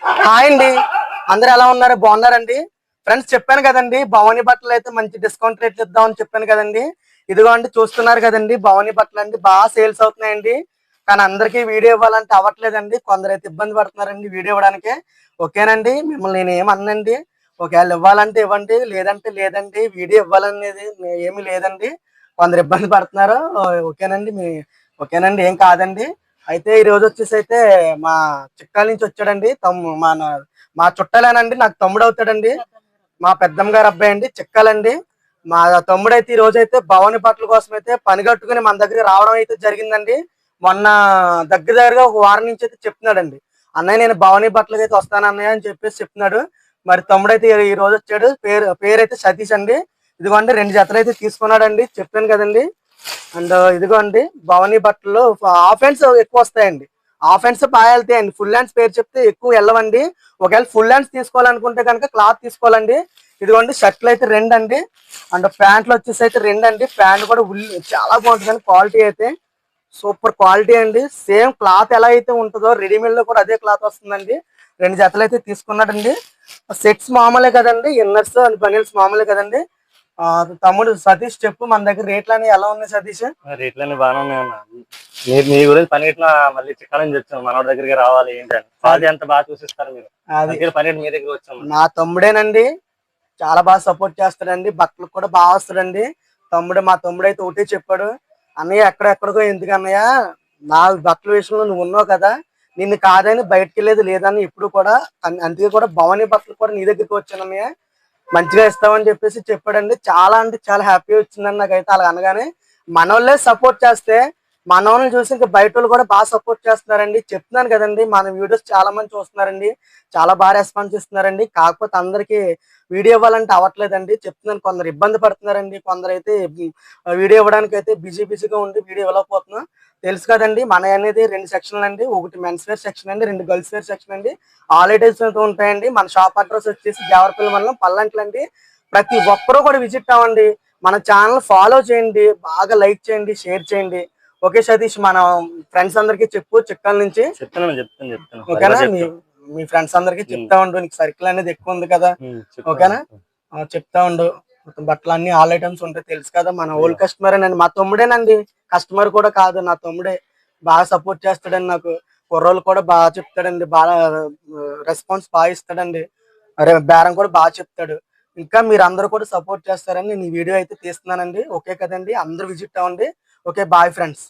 Hi అండి, అందరు ఎలా ఉన్నారు? బాగున్నారండి? ఫ్రెండ్స్, చెప్పాను కదండి భవానీ బట్టలు అయితే మంచి డిస్కౌంట్ రేట్లు ఇద్దామని చెప్పాను కదండి. ఇదిగో అండి, చూస్తున్నారు కదండి భవానీ బట్టలు అండి బాగా సేల్స్ అవుతున్నాయండి. కానీ అందరికీ వీడియో ఇవ్వాలంటే అవ్వట్లేదండి. కొందరు అయితే ఇబ్బంది పడుతున్నారండి వీడియో ఇవ్వడానికి. ఓకేనండి, మిమ్మల్ని నేను ఏమన్నానండి, ఒకవేళ ఇవ్వాలంటే ఇవ్వండి, లేదంటే లేదండి. వీడియో ఇవ్వాలనేది ఏమీ లేదండి. కొందరు ఇబ్బంది పడుతున్నారు. ఓకేనండి, ఓకేనండి, ఏం కాదండి. అయితే ఈ రోజు వచ్చేసి అయితే మా చిక్కాల నుంచి వచ్చాడండి. మా చుట్టాలేనండి, నాకు తమ్ముడు అవుతాడండి. మా పెద్దమ్మ గారు అబ్బాయి అండి, చిక్కాలండి. మా తమ్ముడైతే ఈ రోజు అయితే భవానీ బట్టల కోసం అయితే పని కట్టుకుని మన దగ్గర రావడం అయితే జరిగిందండి. మొన్న దగ్గరగా ఒక వారం నుంచి అయితే చెప్తున్నాడండి, అన్నయ్య నేను భవానీ బట్టలకి అయితే వస్తాను అన్నయ్య అని చెప్పేసి చెప్తున్నాడు. మరి తమ్ముడైతే ఈ రోజు వచ్చాడు. పేరైతే సతీష్ అండి. ఇదిగోండి 2 జతలు అయితే తీసుకున్నాడండి, చెప్పాను కదండి. అండ్ ఇదిగోండి భవానీ బట్టలు హాఫ్ హ్యాండ్స్ ఎక్కువ వస్తాయండి. హాఫ్ హ్యాండ్స్ బాగా వెళ్తాయండి. ఫుల్ హ్యాండ్స్ పేరు చెప్తే ఎక్కువ వెళ్ళవండి. ఒకవేళ ఫుల్ హ్యాండ్స్ తీసుకోవాలనుకుంటే కనుక క్లాత్ తీసుకోవాలండి. ఇదిగోండి షర్ట్లు అయితే 2 అండి. అండ్ ప్యాంట్లు వచ్చేసి అయితే 2 అండి. ప్యాంట్ కూడా చాలా బాగుంటుందండి. క్వాలిటీ అయితే సూపర్ క్వాలిటీ అండి. సేమ్ క్లాత్ ఎలా అయితే ఉంటుందో రెడీమేడ్ లో కూడా అదే క్లాత్ వస్తుందండి. 2 జతలు అయితే తీసుకున్నాడండి. సెట్స్ మామూలే కదండి, ఇన్నర్స్ అండ్ బనియన్స్ మామూలే కదండి. తమ్ముడు సతీష్, చెప్పు మన దగ్గర రేట్లు అనేవి ఎలా ఉన్నాయి సతీష్? రేట్లన్నీ బాగానే ఉన్నాయి అన్న. మీరు మీ గురించి పని ఇట్లా మళ్ళీ చిక్కల నుంచి వచ్చాం, మనోడి దగ్గరికి రావాలి ఏంటని అది ఎంత బాగా చూసిస్తారు మీరు. అది పని మీ దగ్గర వచ్చాం. నా తమ్ముడేనండి, చాలా బాగా సపోర్ట్ చేస్తాడండి. బట్టలకు కూడా బాగా వస్తాడండి మా తమ్ముడు అయితే ఒకటే చెప్పాడు, అన్నయ్య ఎక్కడెక్కడికో ఎందుకు అన్నయ్య, నా బట్టల విషయంలో నువ్వు ఉన్నావు కదా, నిన్ను కాదని బయటకు వెళ్ళేది లేదని ఎప్పుడు కూడా. అందుకే కూడా భవానీ బట్టలు కూడా నీ దగ్గరికి వచ్చాను అన్నయ్య, మంచిగా ఇస్తామని చెప్పేసి చెప్పాడండి. చాలా అంటే చాలా హ్యాపీ వచ్చిందండి నాకైతే అలా అనగానే. మనోళ్ళే సపోర్ట్ చేస్తే మనోళ్ళని చూసి ఇంకా బయట వాళ్ళు కూడా బాగా సపోర్ట్ చేస్తున్నారండి. చెప్తున్నాను కదండి, మన వీడియోస్ చాలా మంది చూస్తున్నారండి, చాలా బాగా రెస్పాన్స్ ఇస్తున్నారండి. కాకపోతే అందరికి వీడియో ఇవ్వాలంటే అవ్వట్లేదండి. చెప్తున్నాను, కొందరు ఇబ్బంది పడుతున్నారండి. కొందరు అయితే వీడియో ఇవ్వడానికి అయితే బిజీగా ఉండి వీడియో ఇవ్వలేకపోతున్నాం. తెలుసు కదండి, మన అనేది 2 సెక్షన్లు అండి. ఒకటి మెన్స్ వేర్ సెక్షన్ అండి, 2 గర్ల్స్ వేర్ సెక్షన్ అండి. ఆల్ ఐటమ్స్ ఉంటాయండి. మన షాప్ అడ్రస్ వచ్చేసి దేవరపల్లి మండలం పల్లంట్ల అండి. ప్రతి ఒక్కరూ కూడా విజిట్ అవ్వండి. మన ఛానల్ ఫాలో చేయండి, బాగా లైక్ చేయండి, షేర్ చేయండి. ఓకే సతీష్, మన ఫ్రెండ్స్ అందరికి చెప్పు చిక్కల నుంచి. చెప్తాను ఓకేనా? మీ ఫ్రెండ్స్ అందరికి చెప్తా ఉండు, నీకు సర్కిల్ అనేది ఎక్కువ ఉంది కదా. ఓకేనా? చెప్తా ఉండు. బట్టలు అన్ని ఆల్ ఐటమ్స్ ఉంటాయి, తెలుసు కదా. మన ఓల్డ్ కస్టమర్ అండి, మా తమ్ముడేనండి, కస్టమర్ కూడా కాదు, నా తమ్ముడే. బాగా సపోర్ట్ చేస్తాడండి నాకు. కుర్రోళ్ళు కూడా బాగా చెప్తాడండి, బాగా రెస్పాన్స్ బాగా ఇస్తాడండి. అరే బేరం కూడా బాగా చెప్తాడు. ఇంకా మీరు అందరూ కూడా సపోర్ట్ చేస్తారని నేను ఈ వీడియో అయితే తీస్తున్నానండి. ఓకే కదండి, అందరూ విజిట్ అవ్వండి. Okay, bye friends.